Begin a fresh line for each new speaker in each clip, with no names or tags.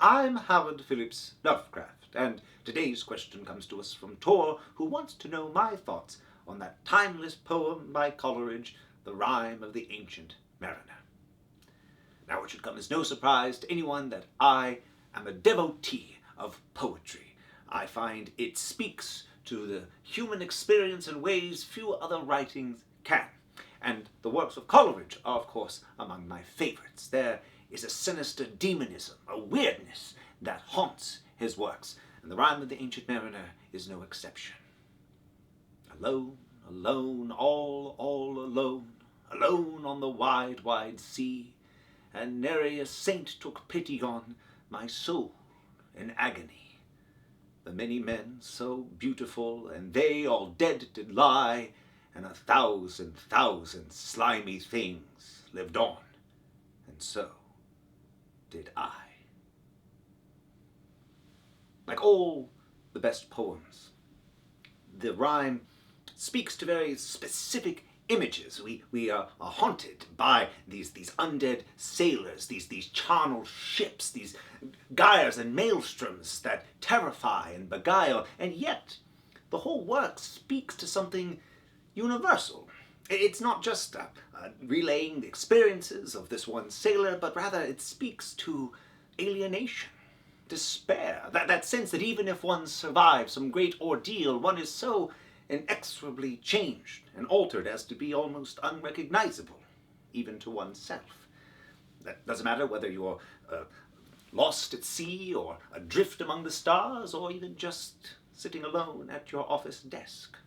I'm Howard Phillips Lovecraft, and today's question comes to us from Tor, who wants to know my thoughts on that timeless poem by Coleridge, The Rime of the Ancient Mariner. Now, it should come as no surprise to anyone that I am a devotee of poetry. I find it speaks to the human experience in ways few other writings can. And the works of Coleridge are, of course, among my favorites. There is a sinister demonism, a weirdness that haunts his works, and The Rime of the Ancient Mariner is no exception. Alone, alone, all alone, alone on the wide, wide sea, and nary a saint took pity on my soul in agony. The many men so beautiful, and they all dead did lie, and 1,000,000 slimy things lived on, and so did I. Like all the best poems, the rhyme speaks to very specific images. We are haunted by these undead sailors, these charnel ships, these gyres and maelstroms that terrify and beguile, and yet the whole work speaks to something universal. It's not just relaying the experiences of this one sailor, but rather it speaks to alienation, despair, that sense that even if one survives some great ordeal, one is so inexorably changed and altered as to be almost unrecognizable, even to oneself. That doesn't matter whether you're lost at sea, or adrift among the stars, or even just sitting alone at your office desk.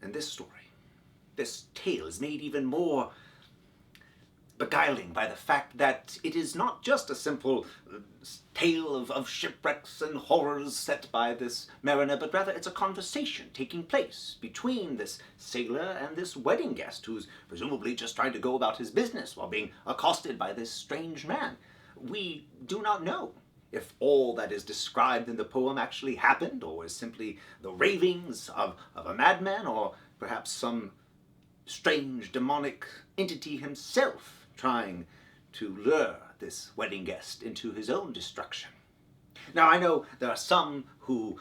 And this story, this tale, is made even more beguiling by the fact that it is not just a simple tale of shipwrecks and horrors set by this mariner, but rather it's a conversation taking place between this sailor and this wedding guest, who's presumably just trying to go about his business while being accosted by this strange man. We do not know if all that is described in the poem actually happened, or is simply the ravings of a madman, or perhaps some strange demonic entity himself trying to lure this wedding guest into his own destruction. Now, I know there are some who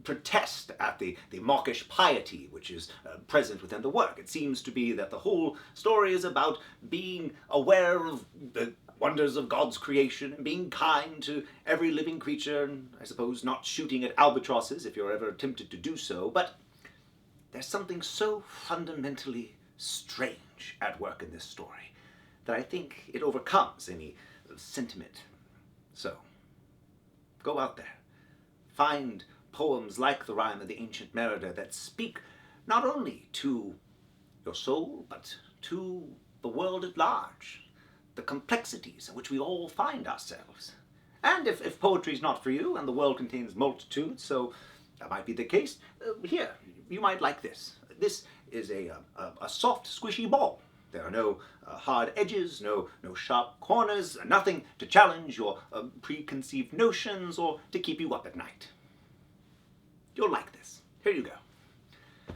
protest at the mawkish piety which is present within the work. It seems to be that the whole story is about being aware of the wonders of God's creation, and being kind to every living creature, and I suppose not shooting at albatrosses if you're ever tempted to do so, but there's something so fundamentally strange at work in this story that I think it overcomes any sentiment. So, go out there. Find poems like The Rime of the Ancient Mariner that speak not only to your soul, but to the world at large, the complexities in which we all find ourselves. And if poetry is not for you, and the world contains multitudes, so that might be the case, here, you might like this. This is a soft, squishy ball. There are no hard edges, no sharp corners, nothing to challenge your preconceived notions or to keep you up at night. You'll like this. Here you go.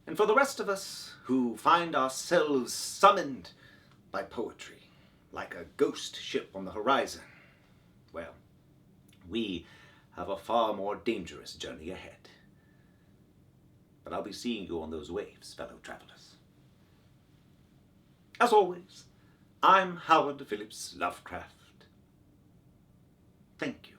And for the rest of us who find ourselves summoned by poetry, like a ghost ship on the horizon, well, we have a far more dangerous journey ahead. But I'll be seeing you on those waves, fellow travelers. As always, I'm Howard Phillips Lovecraft. Thank you.